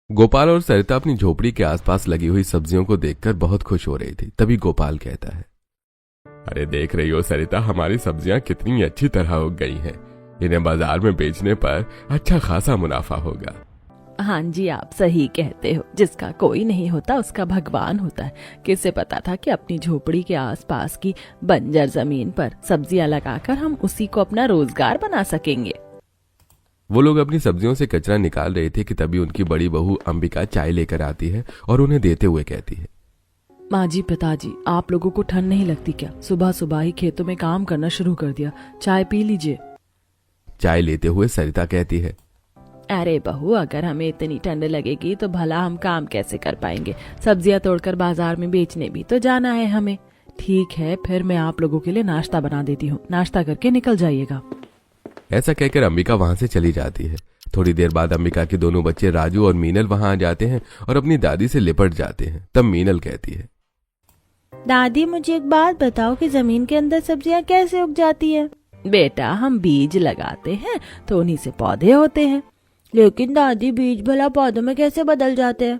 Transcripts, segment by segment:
गोपाल और सरिता अपनी झोपड़ी के आसपास लगी हुई सब्जियों को देखकर बहुत खुश हो रही थी। तभी गोपाल कहता है, अरे देख रही हो सरिता, हमारी सब्जियां कितनी अच्छी तरह उग गई हैं। इन्हें बाजार में बेचने पर अच्छा खासा मुनाफा होगा। हाँ जी, आप सही कहते हो। जिसका कोई नहीं होता उसका भगवान होता है। किसे पता था कि अपनी झोपड़ी के आसपास की बंजर जमीन पर सब्जियां लगाकर हम उसी को अपना रोजगार बना सकेंगे। वो लोग अपनी सब्जियों से कचरा निकाल रहे थे कि तभी उनकी बड़ी बहू अंबिका चाय लेकर आती है और उन्हें देते हुए कहती है, माँ जी, पिताजी, आप लोगों को ठंड नहीं लगती क्या? सुबह सुबह ही खेतों में काम करना शुरू कर दिया। चाय पी लीजिए। चाय लेते हुए सरिता कहती है, अरे बहू, अगर हमें इतनी ठंड लगेगी तो भला हम काम कैसे कर पाएंगे? सब्जियां तोड़कर बाजार में बेचने भी तो जाना है हमें। ठीक है, फिर मैं आप लोगों के लिए नाश्ता बना देती हूँ। नाश्ता करके निकल जाइएगा। ऐसा कहकर अंबिका वहां से चली जाती है। थोड़ी देर बाद अंबिका के दोनों बच्चे राजू और मीनल वहां आ जाते हैं और अपनी दादी से लिपट जाते हैं। तब मीनल कहती है, दादी, मुझे एक बात बताओ कि जमीन के अंदर सब्जियां कैसे उग जाती है? बेटा, हम बीज लगाते हैं तो उन्हीं से पौधे होते हैं। लेकिन दादी, बीज भला पौधों में कैसे बदल जाते हैं?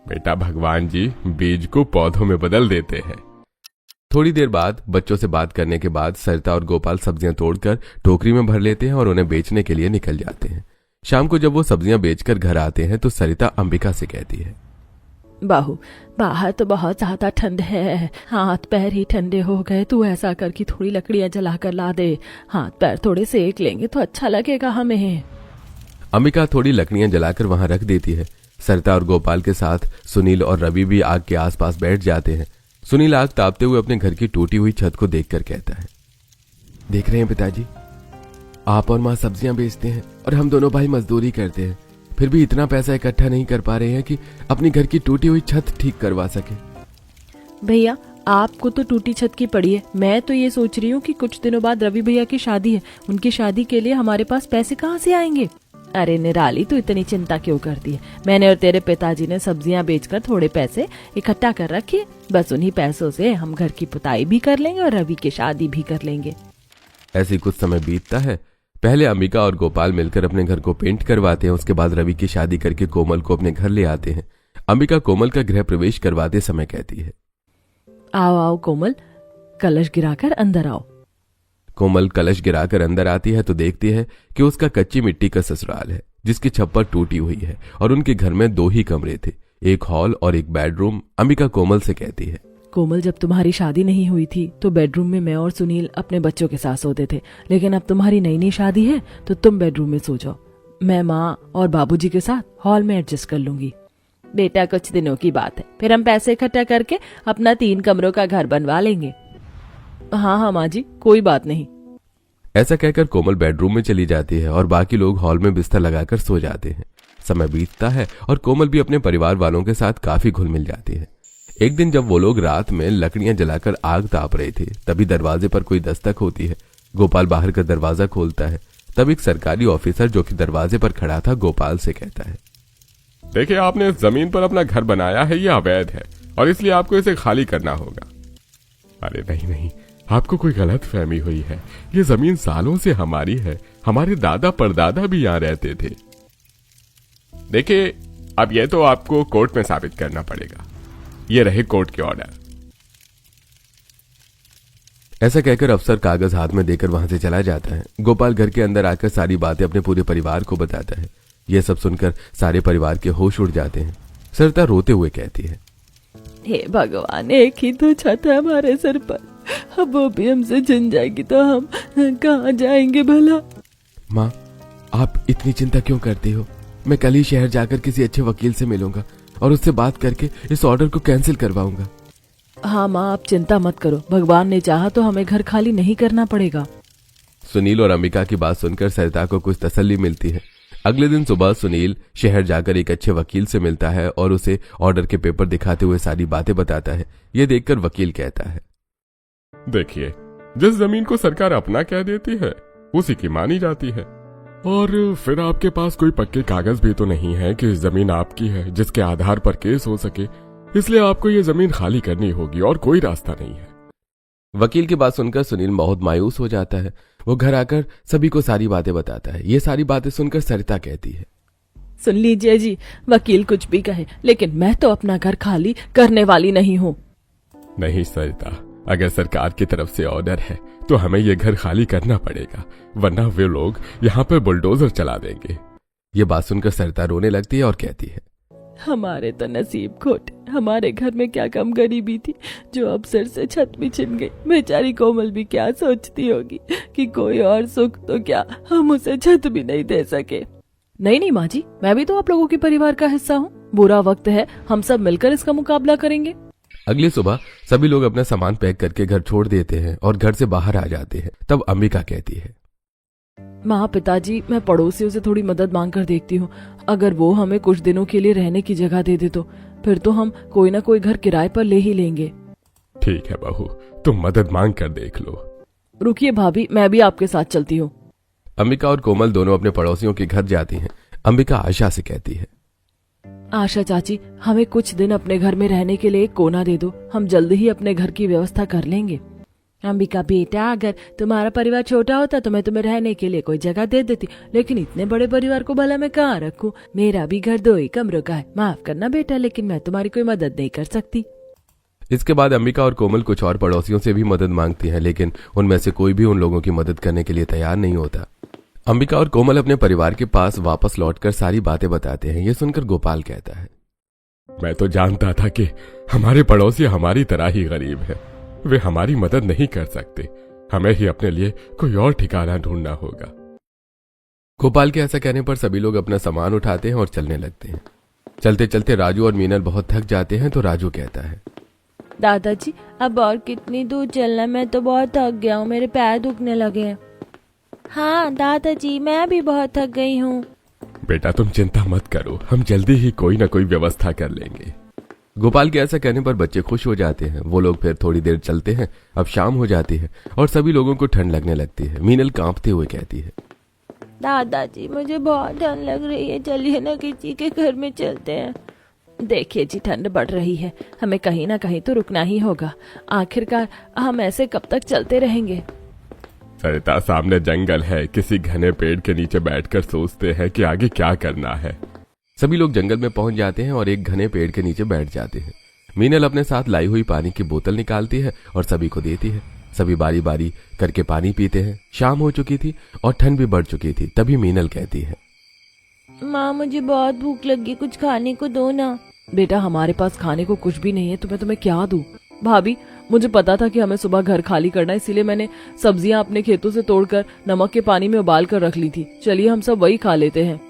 बेटा, भगवान जी बीज को पौधों में बदल देते हैं। थोड़ी देर बाद बच्चों से बात करने के बाद सरिता और गोपाल सब्जियां तोड़कर टोकरी में भर लेते हैं और उन्हें बेचने के लिए निकल जाते हैं। शाम को जब वो सब्जियां बेचकर घर आते हैं तो सरिता अंबिका से कहती है, बहू, बाहर तो बहुत ज्यादा ठंड है। हाथ पैर ही ठंडे हो गए। तू ऐसा कर कि थोड़ी लकड़ियां जलाकर ला दे। हाथ पैर थोड़े सेक लेंगे तो अच्छा लगेगा हमें। अंबिका थोड़ी लकड़ियां जलाकर वहां रख देती है। सरिता और गोपाल के साथ सुनील और रवि भी आग के आसपास बैठ जाते हैं। सुनील आग तापते हुए अपने घर की टूटी हुई छत को देखकर कहता है, देख रहे हैं पिताजी, आप और माँ सब्जियां बेचते हैं और हम दोनों भाई मजदूरी करते हैं, फिर भी इतना पैसा इकट्ठा नहीं कर पा रहे हैं कि अपनी घर की टूटी हुई छत ठीक करवा सके। भैया, आपको तो टूटी छत की पड़ी है। मैं तो ये सोच रही हूँ कि कुछ दिनों बाद रवि भैया की शादी है। उनकी शादी के लिए हमारे पास पैसे कहाँ से आएंगे? अरे निराली, तू इतनी चिंता क्यों करती है? मैंने और तेरे पिताजी ने सब्जियां बेचकर थोड़े पैसे इकट्ठा कर रखे। बस उन्हीं पैसों से हम घर की पुताई भी कर लेंगे और रवि की शादी भी कर लेंगे। ऐसे कुछ समय बीतता है। पहले अंबिका और गोपाल मिलकर अपने घर को पेंट करवाते हैं। उसके बाद रवि की शादी करके कोमल को अपने घर ले आते हैं। अंबिका कोमल का गृह प्रवेश करवाते समय कहती है, आओ आओ कोमल, कलश गिराकर अंदर आओ। कोमल कलश गिराकर अंदर आती है तो देखती है कि उसका कच्ची मिट्टी का ससुराल है, जिसकी छप्पर टूटी हुई है और उनके घर में 2 ही कमरे थे, एक हॉल और एक बेडरूम। अंबिका कोमल से कहती है, कोमल, जब तुम्हारी शादी नहीं हुई थी तो बेडरूम में मैं और सुनील अपने बच्चों के साथ सोते थे, लेकिन अब तुम्हारी नई नई शादी है तो तुम बेडरूम में सो जाओ। मैं माँ और बाबूजी के साथ हॉल में एडजस्ट कर लूंगी। बेटा, कुछ दिनों की बात है, फिर हम पैसे इकट्ठा करके अपना 3 कमरों का घर बनवा लेंगे। हाँ हाँ माँ जी, कोई बात नहीं। ऐसा कहकर कोमल बेडरूम में चली जाती है और बाकी लोग हॉल में बिस्तर लगाकर सो जाते हैं। समय बीतता है और कोमल भी अपने परिवार वालों के साथ काफी घुल मिल जाती है। एक दिन जब वो लोग रात में लकड़ियां जलाकर आग ताप रहे थे, तभी दरवाजे पर कोई दस्तक होती है। गोपाल बाहर का दरवाजा खोलता है। तब एक सरकारी ऑफिसर जो कि दरवाजे पर खड़ा था गोपाल से कहता है, देखिए, आपने इस जमीन पर अपना घर बनाया है, ये अवैध है और इसलिए आपको इसे खाली करना होगा। अरे नहीं नहीं, आपको कोई गलत फहमी हुई है। ये जमीन सालों से हमारी है। हमारे दादा परदादा भी यहाँ रहते थे। देखिए, अब ये तो आपको कोर्ट में साबित करना पड़ेगा। ये रहे कोर्ट के ऑर्डर। ऐसा कहकर अफसर कागज हाथ में देकर वहां से चला जाता है। गोपाल घर के अंदर आकर सारी बातें अपने पूरे परिवार को बताता है। यह सब सुनकर सारे परिवार के होश उड़ जाते हैं। सरिता रोते हुए कहती है, हे भगवान, एक ही तो छत है हमारे सर पर, अब वो भी हमसे छिन जाएगी तो हम कहाँ जाएंगे भला? माँ, आप इतनी चिंता क्यों करती हो? मैं कल ही शहर जाकर किसी अच्छे वकील से मिलूंगा और उससे बात करके इस ऑर्डर को कैंसिल करवाऊंगा। हाँ माँ, आप चिंता मत करो। भगवान ने चाहा तो हमें घर खाली नहीं करना पड़ेगा। सुनील और अंबिका की बात सुनकर सरिता को कुछ तसल्ली मिलती है। अगले दिन सुबह सुनील शहर जाकर एक अच्छे वकील से मिलता है और उसे ऑर्डर के पेपर दिखाते हुए सारी बातें बताता है। ये देखकर वकील कहता है, देखिए, जिस जमीन को सरकार अपना कह देती है उसी की मानी जाती है। और फिर आपके पास कोई पक्के कागज भी तो नहीं है कि जमीन आपकी है जिसके आधार पर केस हो सके, इसलिए आपको ये जमीन खाली करनी होगी और कोई रास्ता नहीं है। वकील की बात सुनकर सुनील बहुत मायूस हो जाता है। वो घर आकर सभी को सारी बातें बताता है। ये सारी बातें सुनकर सरिता कहती है, सुन लीजिए जी, वकील कुछ भी कहे, लेकिन मैं तो अपना घर खाली करने वाली नहीं हूँ। नहीं सरिता, अगर सरकार की तरफ से ऑर्डर है तो हमें ये घर खाली करना पड़ेगा, वरना वे लोग यहाँ पर बुलडोजर चला देंगे। ये बात सुनकर सरिता रोने लगती है और कहती है, हमारे तो नसीब खोटे, हमारे घर में क्या कम गरीबी थी जो अब सिर से छत भी छिन गई। बेचारी कोमल भी क्या सोचती होगी कि कोई और सुख तो क्या, हम उसे छत भी नहीं दे सके। नहीं माँ जी, मैं भी तो आप लोगों के परिवार का हिस्सा हूँ। बुरा वक्त है, हम सब मिलकर इसका मुकाबला करेंगे। अगली सुबह सभी लोग अपना सामान पैक करके घर छोड़ देते हैं और घर से बाहर आ जाते हैं। तब अंबिका कहती है, माँ पिताजी, मैं पड़ोसियों से थोड़ी मदद मांग कर देखती हूँ। अगर वो हमें कुछ दिनों के लिए रहने की जगह दे दे तो फिर तो हम कोई ना कोई घर किराए पर ले ही लेंगे। ठीक है बहू, तुम मदद मांग कर देख लो। रुकिए भाभी, मैं भी आपके साथ चलती हूँ। अंबिका और कोमल दोनों अपने पड़ोसियों के घर जाती हैं। अंबिका आशा से कहती है, आशा चाची, हमें कुछ दिन अपने घर में रहने के लिए एक कोना दे दो, हम जल्द ही अपने घर की व्यवस्था कर लेंगे। अंबिका बेटा, अगर तुम्हारा परिवार छोटा होता तो मैं तुम्हें रहने के लिए कोई जगह दे देती, लेकिन इतने बड़े परिवार को भला मैं कहाँ रखूं? मेरा भी घर 2 ही कमरों का है। माफ करना बेटा, लेकिन मैं तुम्हारी कोई मदद नहीं कर सकती। इसके बाद अंबिका और कोमल कुछ और पड़ोसियों से भी मदद मांगती हैं, लेकिन उनमें से कोई भी उन लोगों की मदद करने के लिए तैयार नहीं होता। अंबिका और कोमल अपने परिवार के पास वापस लौटकर सारी बातें बताते हैं। ये सुनकर गोपाल कहता है, मैं तो जानता था कि हमारे पड़ोसी हमारी तरह ही गरीब है, वे हमारी मदद नहीं कर सकते। हमें ही अपने लिए कोई और ठिकाना ढूंढना होगा। गोपाल के ऐसा कहने पर सभी लोग अपना सामान उठाते हैं और चलने लगते हैं। चलते चलते राजू और मीनल बहुत थक जाते हैं तो राजू कहता है, दादाजी, अब और कितनी दूर चलना? मैं तो बहुत थक गया हूँ, मेरे पैर दुखने लगे हैं। हाँ दादाजी, मैं भी बहुत थक गई हूँ। बेटा तुम चिंता मत करो, हम जल्दी ही कोई ना कोई व्यवस्था कर लेंगे। गोपाल के ऐसा कहने पर बच्चे खुश हो जाते हैं। वो लोग फिर थोड़ी देर चलते हैं। अब शाम हो जाती है और सभी लोगों को ठंड लगने लगती है। मीनल कांपते हुए कहती है, दादाजी, मुझे बहुत ठंड लग रही है, चलिए ना किसी के घर में चलते हैं। देखिए जी, ठंड बढ़ रही है, हमें कहीं ना कहीं तो रुकना ही होगा। आखिरकार हम ऐसे कब तक चलते रहेंगे? सरिता, सामने जंगल है, किसी घने पेड़ के नीचे बैठकर सोचते हैं कि आगे क्या करना है। सभी लोग जंगल में पहुंच जाते हैं और एक घने पेड़ के नीचे बैठ जाते हैं। मीनल अपने साथ लाई हुई पानी की बोतल निकालती है और सभी को देती है। सभी बारी बारी करके पानी पीते हैं। शाम हो चुकी थी और ठंड भी बढ़ चुकी थी। तभी मीनल कहती है, माँ, मुझे बहुत भूख लगी, कुछ खाने को दो ना। बेटा, हमारे पास खाने को कुछ भी नहीं है, तो मैं तुम्हें क्या दूं? भाभी, मुझे पता था कि हमें सुबह घर खाली करना है, इसीलिए मैंने सब्जियां अपने खेतों से तोड़कर नमक के पानी में उबाल कर रख ली थी। चलिए हम सब वही खा लेते हैं।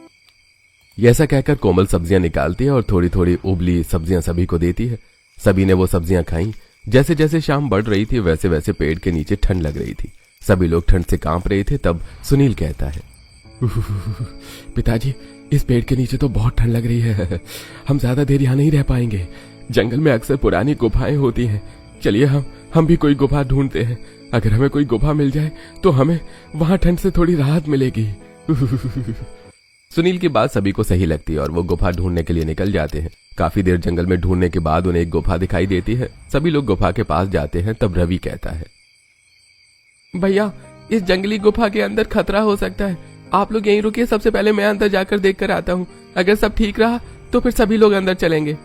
ऐसा कहकर कोमल सब्जियां निकालती है और थोड़ी थोड़ी उबली सब्जियां सभी को देती है। सभी ने वो सब्जियां खाई। जैसे जैसे शाम बढ़ रही थी वैसे वैसे पेड़ के नीचे ठंड लग रही थी। सभी लोग ठंड से कांप रहे थे। तब सुनील कहता है, पिताजी, इस पेड़ के नीचे तो बहुत ठंड लग रही है, हम ज्यादा देर यहाँ नहीं रह पाएंगे। जंगल में अक्सर पुरानी गुफाएं होती हैं। चलिए हम भी कोई गुफा ढूंढते हैं। अगर हमें कोई गुफा मिल जाए तो हमें वहां ठंड से थोड़ी राहत मिलेगी। सुनील की बात सभी को सही लगती है और वो गुफा ढूंढने के लिए निकल जाते हैं। काफी देर जंगल में ढूंढने के बाद उन्हें एक गुफा दिखाई देती है। सभी लोग गुफा के पास जाते हैं। तब रवि कहता है, भैया, इस जंगली गुफा के अंदर खतरा हो सकता है, आप लोग यहीं रुकिए, सबसे पहले मैं अंदर जाकर देख कर आता हूँ। अगर सब ठीक रहा तो फिर सभी लोग अंदर चलेंगे।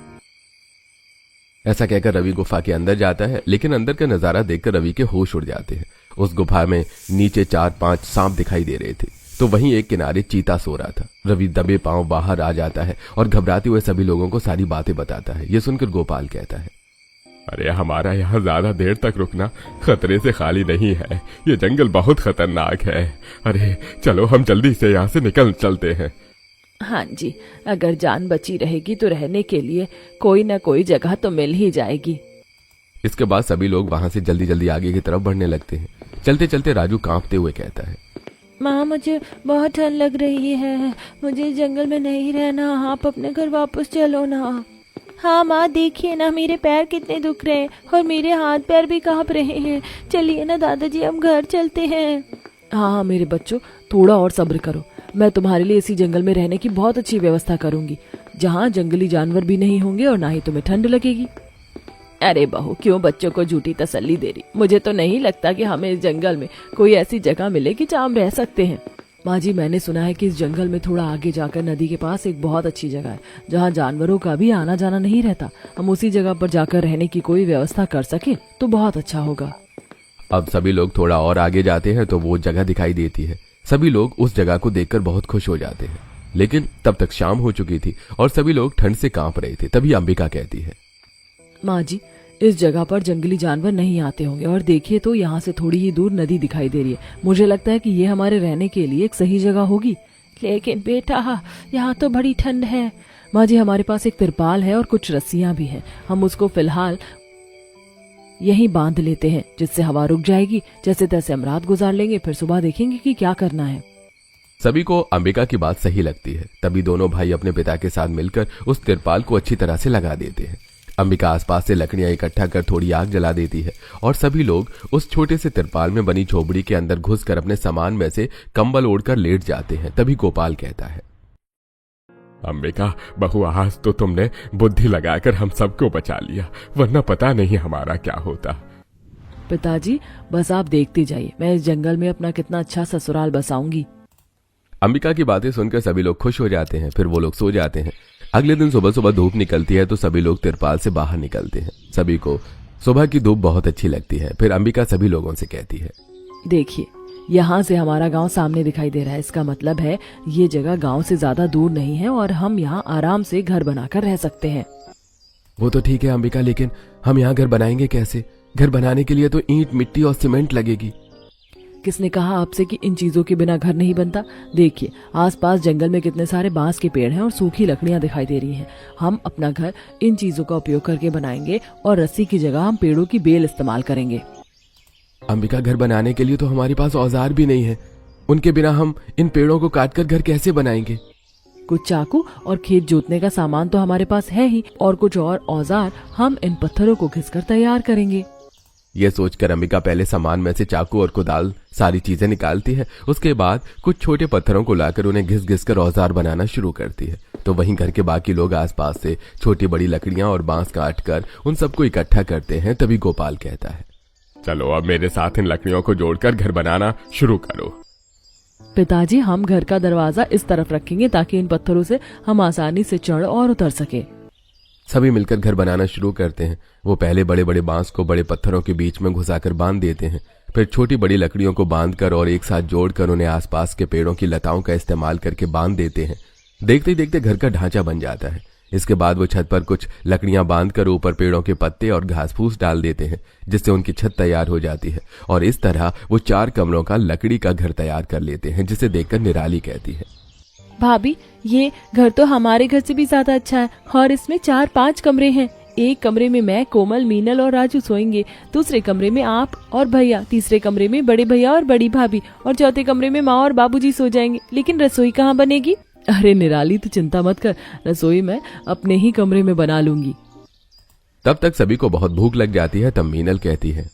ऐसा कहकर रवि गुफा के अंदर जाता है, लेकिन अंदर का नजारा देखकर रवि के होश उड़ जाते हैं। उस गुफा में नीचे 4-5 सांप दिखाई दे रहे थे, तो वहीं एक किनारे चीता सो रहा था। रवि दबे पांव बाहर आ जाता है और घबराते हुए सभी लोगों को सारी बातें बताता है। ये सुनकर गोपाल कहता है, अरे, हमारा यहाँ ज्यादा देर तक रुकना खतरे से खाली नहीं है, ये जंगल बहुत खतरनाक है। अरे चलो, हम जल्दी से यहाँ से निकल चलते हैं। हाँ जी, अगर जान बची रहेगी तो रहने के लिए कोई न कोई जगह तो मिल ही जाएगी। इसके बाद सभी लोग वहां से जल्दी जल्दी आगे की तरफ बढ़ने लगते हैं। चलते चलते राजू कांपते हुए कहता है, माँ, मुझे बहुत ठंड लग रही है, मुझे जंगल में नहीं रहना, आप अपने घर वापस चलो ना। हाँ माँ, देखिए ना, मेरे पैर कितने दुख रहे हैं और मेरे हाथ पैर भी कांप रहे हैं। चलिए ना दादाजी, हम घर चलते हैं। हाँ मेरे बच्चों, थोड़ा और सब्र करो, मैं तुम्हारे लिए इसी जंगल में रहने की बहुत अच्छी व्यवस्था करूंगी, जहाँ जंगली जानवर भी नहीं होंगे और ना ही तुम्हें ठंड लगेगी। अरे बहू, क्यों बच्चों को झूठी तसल्ली दे रही? मुझे तो नहीं लगता कि हमें इस जंगल में कोई ऐसी जगह मिलेगी जहाँ हम रह सकते हैं। माँ जी, मैंने सुना है कि इस जंगल में थोड़ा आगे जाकर नदी के पास एक बहुत अच्छी जगह है जहाँ जानवरों का भी आना जाना नहीं रहता। हम उसी जगह पर जाकर रहने की कोई व्यवस्था कर सके तो बहुत अच्छा होगा। अब सभी लोग थोड़ा और आगे जाते हैं तो वो जगह दिखाई देती है। सभी लोग उस जगह को देखकर बहुत खुश हो जाते हैं, लेकिन तब तक शाम हो चुकी थी और सभी लोग ठंड से कांप रहे थे। तभी अंबिका कहती है, माँ जी, इस जगह पर जंगली जानवर नहीं आते होंगे और देखिए तो यहाँ से थोड़ी ही दूर नदी दिखाई दे रही है। मुझे लगता है कि ये हमारे रहने के लिए एक सही जगह होगी। लेकिन बेटा, यहाँ तो बड़ी ठंड है। माँ जी, हमारे पास एक तिरपाल है और कुछ रस्सियां भी हैं। हम उसको फिलहाल यहीं बांध लेते हैं, जिससे हवा रुक जाएगी। जैसे तैसे हम रात गुजार लेंगे, फिर सुबह देखेंगे कि क्या करना है। सभी को अंबिका की बात सही लगती है। तभी दोनों भाई अपने पिता के साथ मिलकर उस तिरपाल को अच्छी तरह से लगा देते हैं। अंबिका आसपास से लकड़ियां इकट्ठा कर थोड़ी आग जला देती है और सभी लोग उस छोटे से तिरपाल में बनी झोपड़ी के अंदर घुसकर अपने सामान में से कंबल ओढ़कर लेट जाते हैं। तभी गोपाल कहता है, अंबिका बहू, आज तो तुमने बुद्धि लगाकर हम सबको बचा लिया, वरना पता नहीं हमारा क्या होता। पिताजी, बस आप देखते जाइए, मैं इस जंगल में अपना कितना अच्छा ससुराल बसाऊंगी। अंबिका की बातें सुनकर सभी लोग खुश हो जाते हैं। फिर वो लोग सो जाते हैं। अगले दिन सुबह सुबह धूप निकलती है तो सभी लोग तिरपाल से बाहर निकलते हैं। सभी को सुबह की धूप बहुत अच्छी लगती है। फिर अंबिका सभी लोगों से कहती है, देखिए, यहाँ से हमारा गांव सामने दिखाई दे रहा है। इसका मतलब है ये जगह गांव से ज्यादा दूर नहीं है और हम यहाँ आराम से घर बनाकर रह सकते हैं। वो तो ठीक है अंबिका, लेकिन हम यहाँ घर बनाएंगे कैसे? घर बनाने के लिए तो ईंट, मिट्टी और सीमेंट लगेगी। किसने कहा आपसे कि इन चीजों के बिना घर नहीं बनता? देखिए, आसपास जंगल में कितने सारे बांस के पेड़ हैं और सूखी लकड़ियां दिखाई दे रही हैं। हम अपना घर इन चीजों का उपयोग करके बनाएंगे और रस्सी की जगह हम पेड़ों की बेल इस्तेमाल करेंगे। अंबिका, घर बनाने के लिए तो हमारे पास औजार भी नहीं है। उनके बिना हम इन पेड़ों को काटकर घर कैसे बनाएंगे? कुछ चाकू और खेत जोतने का सामान तो हमारे पास है ही, और कुछ और औजार हम इन पत्थरों को घिसकर तैयार करेंगे। यह सोचकर अंबिका पहले सामान में से चाकू और कुदाल सारी चीजें निकालती है। उसके बाद कुछ छोटे पत्थरों को लाकर उन्हें घिस घिस कर औजार बनाना शुरू करती है। तो वहीं घर के बाकी लोग आसपास से छोटी बड़ी लकड़ियां और बांस काट कर उन सबको इकट्ठा करते हैं। तभी गोपाल कहता है, चलो अब मेरे साथ इन लकड़ियों को जोड़कर घर बनाना शुरू करो। पिताजी, हम घर का दरवाजा इस तरफ रखेंगे ताकि इन पत्थरों से हम आसानी से चढ़ और उतर सके। सभी मिलकर घर बनाना शुरू करते हैं। वो पहले बड़े बड़े बांस को बड़े पत्थरों के बीच में घुसाकर बांध देते हैं। फिर छोटी बड़ी लकड़ियों को बांधकर और एक साथ जोड़कर उन्हें आसपास के पेड़ों की लताओं का इस्तेमाल करके बांध देते हैं। देखते ही देखते घर का ढांचा बन जाता है। इसके बाद वो छत पर कुछ लकड़ियां बांधकर ऊपर पेड़ों के पत्ते और घास फूस डाल देते हैं, जिससे उनकी छत तैयार हो जाती है। और इस तरह वो 4 कमरों का लकड़ी का घर तैयार कर लेते हैं, जिसे देखकर निराली कहती है, भाभी, ये घर तो हमारे घर से भी ज्यादा अच्छा है और इसमें 4-5 कमरे हैं। एक कमरे में मैं, कोमल, मीनल और राजू सोएंगे, दूसरे कमरे में आप और भैया, तीसरे कमरे में बड़े भैया और बड़ी भाभी, और चौथे कमरे में माँ और बाबूजी सो जाएंगे। लेकिन रसोई कहाँ बनेगी? अरे निराली, तू चिंता मत कर, रसोई मैं अपने ही कमरे में बना लूंगी। तब तक सभी को बहुत भूख लग जाती है। तब मीनल कहती है,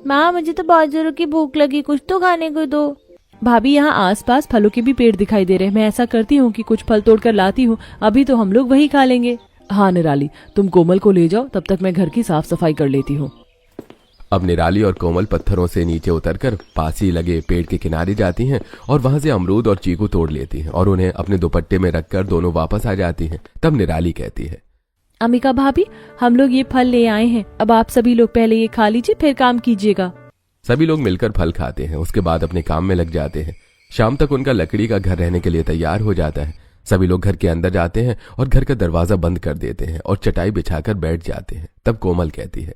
माँ, मुझे तो बहुत जोरों की भूख लगी, कुछ तो खाने को दो। भाभी, यहाँ आसपास फलों के भी पेड़ दिखाई दे रहे हैं। मैं ऐसा करती हूँ कि कुछ फल तोड़कर लाती हूँ, अभी तो हम लोग वही खा लेंगे। हाँ निराली, तुम कोमल को ले जाओ, तब तक मैं घर की साफ सफाई कर लेती हूँ। अब निराली और कोमल पत्थरों से नीचे उतरकर पास ही लगे पेड़ के किनारे जाती हैं और वहां से अमरूद और चीकू तोड़ लेती हैं और उन्हें अपने दुपट्टे में रखकर दोनों वापस आ जाती हैं। तब निराली कहती है, अम्बिका भाभी, हम लोग ये फल ले आए हैं, अब आप सभी लोग पहले ये खा लीजिए, फिर काम कीजिएगा। सभी लोग मिलकर फल खाते हैं। उसके बाद अपने काम में लग जाते हैं। शाम तक उनका लकड़ी का घर रहने के लिए तैयार हो जाता है। सभी लोग घर के अंदर जाते हैं और घर का दरवाजा बंद कर देते हैं और चटाई बिछाकर बैठ जाते हैं। तब कोमल कहती है,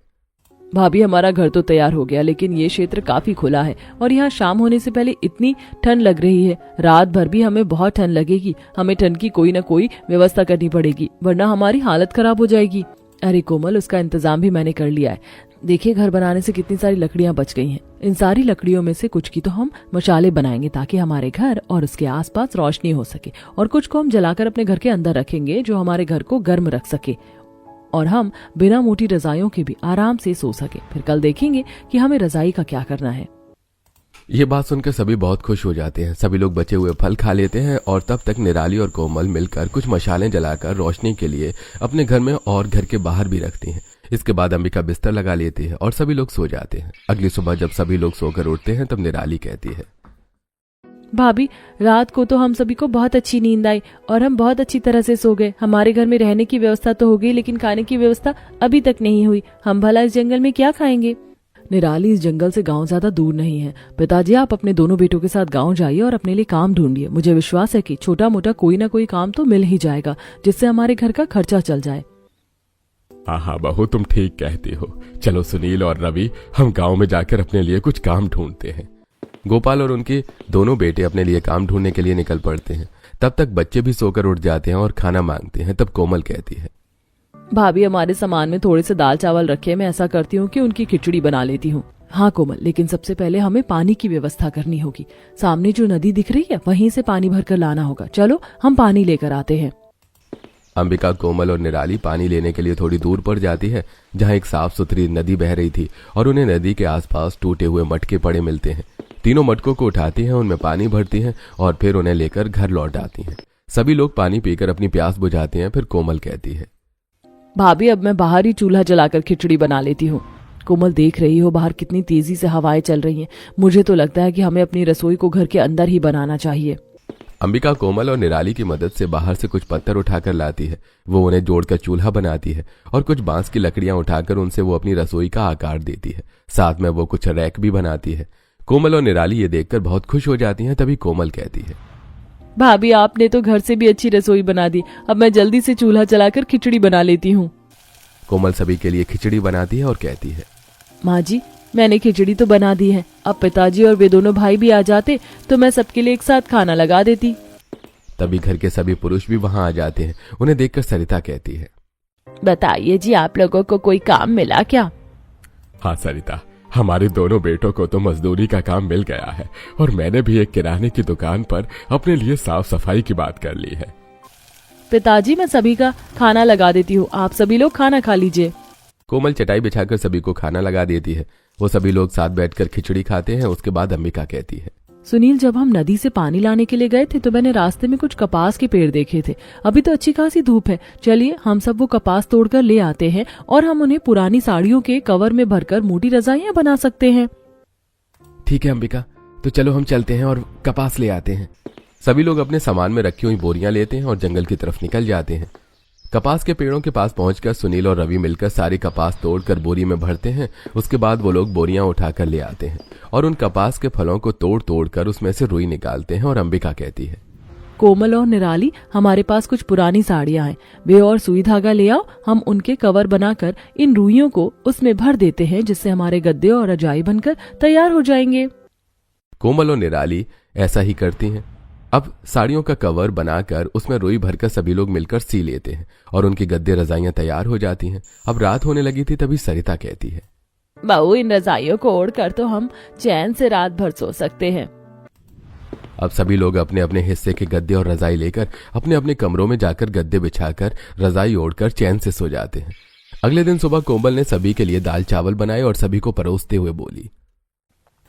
भाभी, हमारा घर तो तैयार हो गया, लेकिन ये क्षेत्र काफी खुला है और यहाँ शाम होने से पहले इतनी ठंड लग रही है। रात भर भी हमें बहुत ठंड लगेगी। हमें ठंड की कोई न कोई व्यवस्था करनी पड़ेगी, वरना हमारी हालत खराब हो जाएगी। अरे कोमल, उसका इंतजाम भी मैंने कर लिया है। देखिए, घर बनाने से कितनी सारी लकड़ियां बच गई हैं। इन सारी लकड़ियों में से कुछ की तो हम मशाले बनाएंगे ताकि हमारे घर और उसके आसपास रोशनी हो सके, और कुछ को हम जलाकर अपने घर के अंदर रखेंगे जो हमारे घर को गर्म रख सके, और हम बिना मोटी रजाइयों के भी आराम से सो सके। फिर कल देखेंगे कि हमें रजाई का क्या करना है। ये बात सुनकर सभी बहुत खुश हो जाते हैं। सभी लोग बचे हुए फल खा लेते हैं और तब तक निराली और कोमल मिलकर कुछ मशालें जलाकर रोशनी के लिए अपने घर में और घर के बाहर भी रखती हैं। इसके बाद अंबिका बिस्तर लगा लेती है और सभी लोग सो जाते हैं। अगली सुबह जब सभी लोग सोकर उठते हैं तब निराली कहती है, भाभी, रात को तो हम सभी को बहुत अच्छी नींद आई और हम बहुत अच्छी तरह से सो गए। हमारे घर में रहने की व्यवस्था तो हो गई, लेकिन खाने की व्यवस्था अभी तक नहीं हुई। हम भला इस जंगल में क्या खाएंगे? निराली, इस जंगल से गांव ज्यादा दूर नहीं है। पिताजी, आप अपने दोनों बेटों के साथ गांव जाइए और अपने लिए काम ढूंढिए। मुझे विश्वास है कि छोटा मोटा कोई ना कोई काम तो मिल ही जाएगा, जिससे हमारे घर का खर्चा चल जाए। हाँ बहू, तुम ठीक कहती हो। चलो सुनील और रवि, हम गांव में जाकर अपने लिए कुछ काम ढूंढते हैं। गोपाल और उनके दोनों बेटे अपने लिए काम ढूंढने के लिए निकल पड़ते हैं। तब तक बच्चे भी सोकर उठ जाते हैं और खाना मांगते हैं। तब कोमल कहती है, भाभी, हमारे सामान में थोड़े से दाल चावल रखे। मैं ऐसा करती हूँ कि उनकी खिचड़ी बना लेती हूँ। हाँ कोमल, लेकिन सबसे पहले हमें पानी की व्यवस्था करनी होगी। सामने जो नदी दिख रही है वहीं से पानी भरकर लाना होगा। चलो हम पानी लेकर आते हैं। अंबिका, कोमल और निराली पानी लेने के लिए थोड़ी दूर पर जाती है, जहाँ एक साफ सुथरी नदी बह रही थी और उन्हें नदी के आसपास टूटे हुए मटके पड़े मिलते हैं। तीनों मटकों को उठाती हैं, उनमें पानी भरती हैं और फिर उन्हें लेकर घर लौट आती हैं। सभी लोग पानी पीकर अपनी प्यास बुझाते हैं। फिर कोमल कहती है, भाभी, अब मैं बाहर ही चूल्हा जलाकर खिचड़ी बना लेती हूँ। कोमल, देख रही हो बाहर कितनी तेजी से हवाएं चल रही हैं। मुझे तो लगता है कि हमें अपनी रसोई को घर के अंदर ही बनाना चाहिए। अंबिका कोमल और निराली की मदद से बाहर से कुछ पत्थर उठाकर लाती है। वो उन्हें जोड़कर चूल्हा बनाती है और कुछ बांस की लकड़ियां उठाकर उनसे वो अपनी रसोई का आकार देती है। साथ में वो कुछ रैक भी बनाती है। कोमल और निराली ये देखकर बहुत खुश हो जाती हैं। तभी कोमल कहती है, भाभी, आपने तो घर से भी अच्छी रसोई बना दी। अब मैं जल्दी से चूल्हा जलाकर खिचड़ी बना लेती हूँ। कोमल सभी के लिए खिचड़ी बनाती है और कहती है, माँ जी, मैंने खिचड़ी तो बना दी है। अब पिताजी और वे दोनों भाई भी आ जाते तो मैं सबके लिए एक साथ खाना लगा देती। तभी घर के सभी पुरुष भी वहां आ जाते हैं। उन्हें देखकर सरिता कहती है, बताइए जी, आप लोगों को कोई काम मिला क्या? हाँ सरिता, हमारे दोनों बेटों को तो मजदूरी का काम मिल गया है और मैंने भी एक किराने की दुकान पर अपने लिए साफ सफाई की बात कर ली है। पिताजी, मैं सभी का खाना लगा देती हूँ। आप सभी लोग खाना खा लीजिए। कोमल चटाई बिछाकर सभी को खाना लगा देती है। वो सभी लोग साथ बैठकर खिचड़ी खाते हैं। उसके बाद अंबिका कहती है, सुनील, जब हम नदी से पानी लाने के लिए गए थे तो मैंने रास्ते में कुछ कपास के पेड़ देखे थे। अभी तो अच्छी खासी धूप है। चलिए हम सब वो कपास तोड़कर ले आते हैं और हम उन्हें पुरानी साड़ियों के कवर में भरकर मोटी रजाइयां बना सकते हैं। ठीक है अंबिका, तो चलो हम चलते हैं और कपास ले आते हैं। सभी लोग अपने सामान में रखी हुई बोरियां लेते हैं और जंगल की तरफ निकल जाते हैं। कपास के पेड़ों के पास पहुंचकर सुनील और रवि मिलकर सारी कपास तोड़कर बोरी में भरते हैं। उसके बाद वो लोग बोरियां उठाकर ले आते हैं और उन कपास के फलों को तोड़ तोड़कर उसमें से रुई निकालते हैं। और अंबिका कहती है, कोमल और निराली, हमारे पास कुछ पुरानी साड़ियां हैं। वे और सुई धागा ले आओ। हम उनके कवर बनाकर इन रुइयों को उसमें भर देते हैं, जिससे हमारे गद्दे और रजाई बनकर तैयार हो जाएंगे। कोमल और निराली ऐसा ही करती हैं। अब साड़ियों का कवर बनाकर उसमें रुई भरकर सभी लोग मिलकर सी लेते हैं और उनकी गद्दे रजाइयां तैयार हो जाती हैं। अब रात होने लगी थी। तभी सरिता कहती है, बहू, इन रजाइयों को ओढ़कर तो हम चैन से रात भर सो सकते हैं। अब सभी लोग अपने अपने हिस्से के गद्दे और रजाई लेकर अपने अपने कमरों में जाकर गद्दे बिछाकर रजाई ओढ़कर चैन से सो जाते हैं। अगले दिन सुबह कोमल ने सभी के लिए दाल चावल बनाए और सभी को परोसते हुए बोली,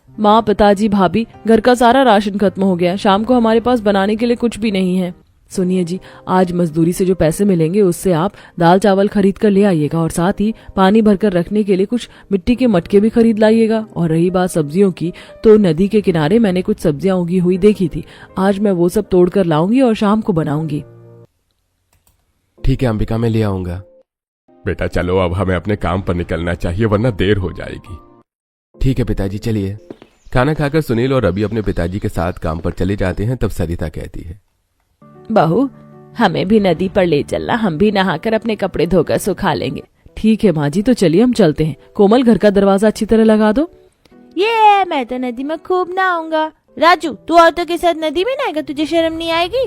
माँ, पिताजी, भाभी, घर का सारा राशन खत्म हो गया। शाम को हमारे पास बनाने के लिए कुछ भी नहीं है। सुनिए जी, आज मजदूरी से जो पैसे मिलेंगे उससे आप दाल चावल खरीद कर ले आइएगा और साथ ही पानी भरकर रखने के लिए कुछ मिट्टी के मटके भी खरीद लाइएगा। और रही बात सब्जियों की, तो नदी के किनारे मैंने कुछ सब्जियां उगी हुई देखी थी। आज मैं वो सब तोड़ कर लाऊंगी और शाम को बनाऊंगी। ठीक है अंबिका, मैं ले आऊंगा। बेटा चलो, अब हमें अपने काम पर निकलना चाहिए वरना देर हो जाएगी। ठीक है पिताजी, चलिए। खाना खाकर सुनील और रवि अपने पिताजी के साथ काम पर चले जाते हैं। तब सरिता कहती है, बहू, हमें भी नदी पर ले चलना। हम भी नहाकर अपने कपड़े धोकर सुखा लेंगे। ठीक है माँ जी, तो चलिए हम चलते हैं। कोमल, घर का दरवाजा अच्छी तरह लगा दो। ये मैं तो नदी में खूब नहाऊंगा। राजू, तू औरतों के साथ नदी में नहाएगा? तुझे शर्म नहीं आएगी?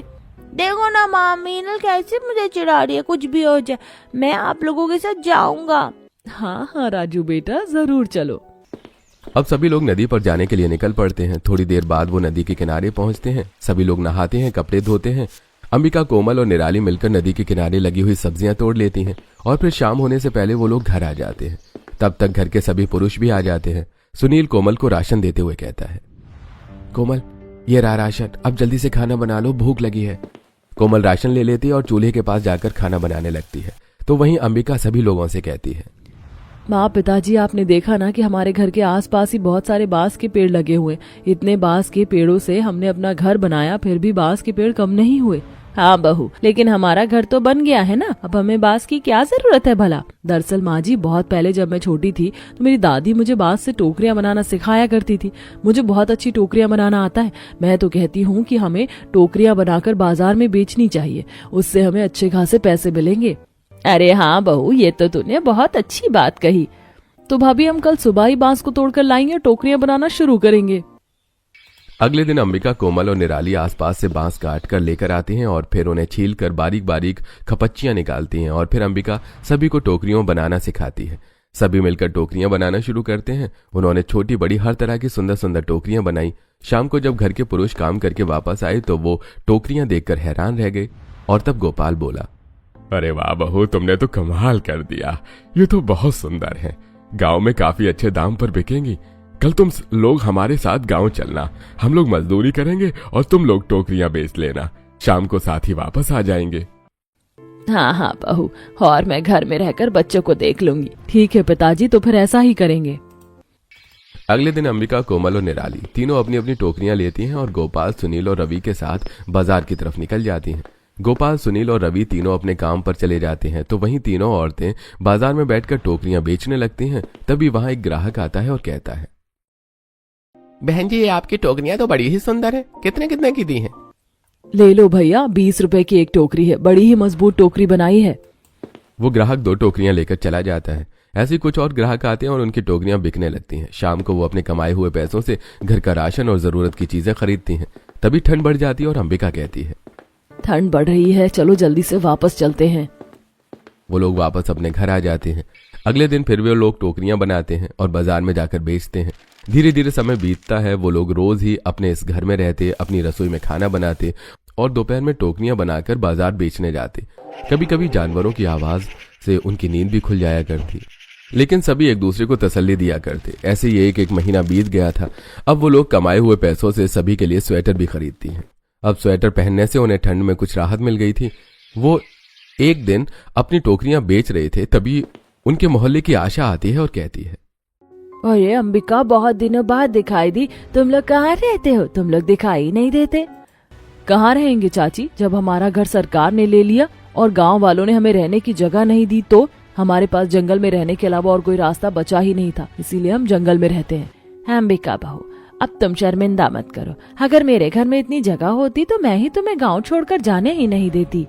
देखो ना माँ, मीनल कैसे मुझे चिढ़ा रही है। कुछ भी हो जाए, मैं आप लोगों के साथ जाऊंगा। हाँ हाँ राजू बेटा, जरूर चलो। अब सभी लोग नदी पर जाने के लिए निकल पड़ते हैं। थोड़ी देर बाद वो नदी के किनारे पहुंचते हैं। सभी लोग नहाते हैं, कपड़े धोते हैं। अंबिका, कोमल और निराली मिलकर नदी के किनारे लगी हुई सब्जियां तोड़ लेती हैं और फिर शाम होने से पहले वो लोग घर आ जाते हैं। तब तक घर के सभी पुरुष भी आ जाते हैं। सुनील कोमल को राशन देते हुए कहता है, कोमल, ये रहा राशन, अब जल्दी से खाना बना लो, भूख लगी है। कोमल राशन ले लेती है और चूल्हे के पास जाकर खाना बनाने लगती है। तो वहीं अंबिका सभी लोगों से कहती है, माँ पिताजी, आपने देखा ना कि हमारे घर के आसपास ही बहुत सारे बांस के पेड़ लगे हुए। इतने बांस के पेड़ों से हमने अपना घर बनाया, फिर भी बांस के पेड़ कम नहीं हुए। हाँ बहू, लेकिन हमारा घर तो बन गया है ना, अब हमें बांस की क्या जरूरत है भला। दरअसल माँ जी, बहुत पहले जब मैं छोटी थी तो मेरी दादी मुझे बांस से टोकरियां बनाना सिखाया करती थी। मुझे बहुत अच्छी टोकरियां बनाना आता है। मैं तो कहती हूँ कि हमें टोकरियां बनाकर बाजार में बेचनी चाहिए, उससे हमें अच्छे खासे पैसे मिलेंगे। अरे हाँ बहू, ये तो तूने बहुत अच्छी बात कही। तो भाभी, हम कल सुबह ही बांस को तोड़कर लाएंगे, टोकरियां बनाना शुरू करेंगे। अगले दिन अंबिका, कोमल और निराली आसपास से बांस काट कर लेकर आती हैं और फिर उन्हें छील कर बारीक बारीक खपच्चियां निकालती हैं और फिर अंबिका सभी को टोकरियों बनाना सिखाती है। सभी मिलकर टोकरियां बनाना शुरू करते हैं। उन्होंने छोटी बड़ी हर तरह की सुंदर सुंदर टोकरियां बनाई। शाम को जब घर के पुरुष काम करके वापस आए तो वो टोकरियां देखकर हैरान रह गए और तब गोपाल बोला, अरे वाह बहू, तुमने तो कमाल कर दिया। ये तो बहुत सुंदर है, गांव में काफी अच्छे दाम पर बिकेंगी। कल तुम लोग हमारे साथ गांव चलना, हम लोग मजदूरी करेंगे और तुम लोग टोकरियां बेच लेना। शाम को साथ ही वापस आ जाएंगे। हाँ हाँ बहू, और मैं घर में रहकर बच्चों को देख लूंगी। ठीक है पिताजी, तो फिर ऐसा ही करेंगे। अगले दिन अंबिका, कोमल और निराली तीनों अपनी अपनी टोकरियां लेती हैं और गोपाल, सुनील और रवि के साथ बाजार की तरफ निकल जाती हैं। गोपाल, सुनील और रवि तीनों अपने काम पर चले जाते हैं तो वहीं तीनों औरतें बाजार में बैठकर टोकरियां बेचने लगती हैं। तभी वहां एक ग्राहक आता है और कहता है, बहन जी, ये आपकी टोकरियां तो बड़ी ही सुंदर है, कितने कितने की दी हैं? ले लो भैया, 20 रुपए की एक टोकरी है, बड़ी ही मजबूत टोकरी बनाई है। वो ग्राहक 2 टोकरियां लेकर चला जाता है। ऐसे कुछ और ग्राहक आते हैं और उनकी टोकरियां बिकने लगती हैं। शाम को वो अपने कमाए हुए पैसों से घर का राशन और जरूरत की चीजें खरीदती हैं। तभी ठंड बढ़ जाती है और अंबिका कहती है, ठंड बढ़ रही है, चलो जल्दी से वापस चलते हैं। वो लोग वापस अपने घर आ जाते हैं। अगले दिन फिर वे लोग टोकरियां बनाते हैं और बाजार में जाकर बेचते हैं। धीरे धीरे समय बीतता है। वो लोग रोज ही अपने इस घर में रहते, अपनी रसोई में खाना बनाते और दोपहर में टोकरियां बनाकर बाजार बेचने जाते। कभी कभी जानवरों की आवाज से उनकी नींद भी खुल जाया करती, लेकिन सभी एक दूसरे को तसल्ली दिया करते। ऐसे ही एक महीना बीत गया था। अब वो लोग कमाए हुए पैसों से सभी के लिए स्वेटर भी खरीदती हैं। अब स्वेटर पहनने से उन्हें ठंड में कुछ राहत मिल गई थी। वो एक दिन अपनी टोकरियां बेच रहे थे, तभी उनके मोहल्ले की आशा आती है और कहती है, अरे अंबिका, बहुत दिनों बाद दिखाई दी। तुम लोग कहाँ रहते हो? तुम लोग दिखाई नहीं देते। कहाँ रहेंगे चाची, जब हमारा घर सरकार ने ले लिया और गांव वालों ने हमें रहने की जगह नहीं दी तो हमारे पास जंगल में रहने के अलावा और कोई रास्ता बचा ही नहीं था, इसीलिए हम जंगल में रहते हैं। अंबिका बहू, अब तुम शर्मिंदा मत करो। अगर मेरे घर में इतनी जगह होती तो मैं ही तुम्हें गांव छोड़कर जाने ही नहीं देती।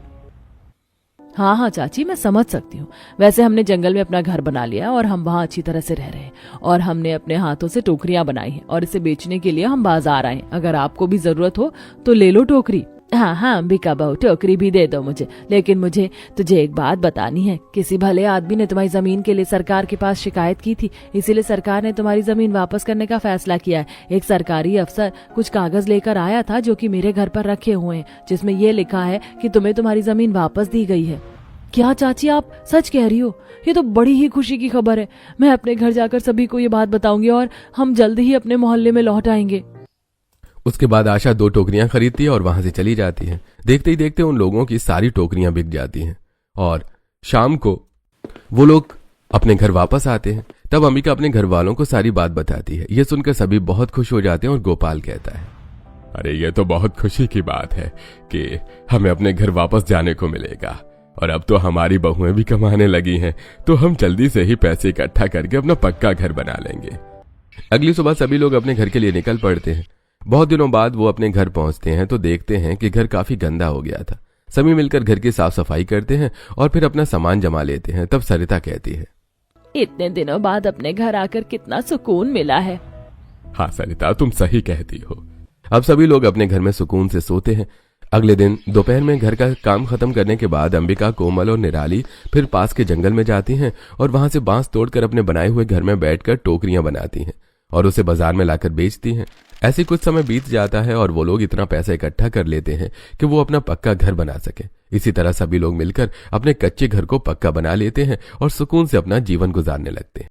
हाँ हाँ चाची, मैं समझ सकती हूँ। वैसे हमने जंगल में अपना घर बना लिया और हम वहाँ अच्छी तरह से रह रहे हैं और हमने अपने हाथों से टोकरियां बनाई हैं और इसे बेचने के लिए हम बाजार आए। अगर आपको भी जरूरत हो तो ले लो टोकरी। हाँ हाँ अंबिका बहू, टोकरी भी दे दो मुझे, लेकिन मुझे तुझे एक बात बतानी है। किसी भले आदमी ने तुम्हारी जमीन के लिए सरकार के पास शिकायत की थी, इसीलिए सरकार ने तुम्हारी जमीन वापस करने का फैसला किया है। एक सरकारी अफसर कुछ कागज लेकर आया था जो कि मेरे घर पर रखे हुए हैं, जिसमें ये लिखा है कि तुम्हें तुम्हारी जमीन वापस दी गई है। क्या चाची, आप सच कह रही हो? ये तो बड़ी ही खुशी की खबर है। मैं अपने घर जाकर सभी को ये बात बताऊंगी और हम जल्द ही अपने मोहल्ले में लौट आएंगे। उसके बाद आशा 2 टोकरियां खरीदती है और वहां से चली जाती है। देखते ही देखते उन लोगों की सारी टोकरियां बिक जाती हैं और शाम को वो लोग अपने घर वापस आते हैं। तब अंबिका अपने घर वालों को सारी बात बताती है। ये सुनकर सभी बहुत खुश हो जाते हैं और गोपाल कहता है, अरे ये तो बहुत खुशी की बात है कि हमें अपने घर वापस जाने को मिलेगा और अब तो हमारी बहुएं भी कमाने लगी हैं, तो हम जल्दी से ही पैसे इकट्ठा करके अपना पक्का घर बना लेंगे। अगली सुबह सभी लोग अपने घर के लिए निकल पड़ते हैं। बहुत दिनों बाद वो अपने घर पहुंचते हैं तो देखते हैं कि घर काफी गंदा हो गया था। सभी मिलकर घर की साफ सफाई करते हैं और फिर अपना सामान जमा लेते हैं। तब सरिता कहती है, इतने दिनों बाद अपने घर आकर कितना सुकून मिला है। हाँ सरिता, तुम सही कहती हो। अब सभी लोग अपने घर में सुकून से सोते हैं। अगले दिन दोपहर में घर का काम खत्म करने के बाद अंबिका, कोमल और निराली फिर पास के जंगल में जाती हैं और वहां से बांस तोड़कर अपने बनाए हुए घर में बैठकर टोकरियां बनाती हैं और उसे बाजार में लाकर बेचती हैं। ऐसे कुछ समय बीत जाता है और वो लोग इतना पैसा इकट्ठा कर लेते हैं कि वो अपना पक्का घर बना सके। इसी तरह सभी लोग मिलकर अपने कच्चे घर को पक्का बना लेते हैं और सुकून से अपना जीवन गुजारने लगते हैं।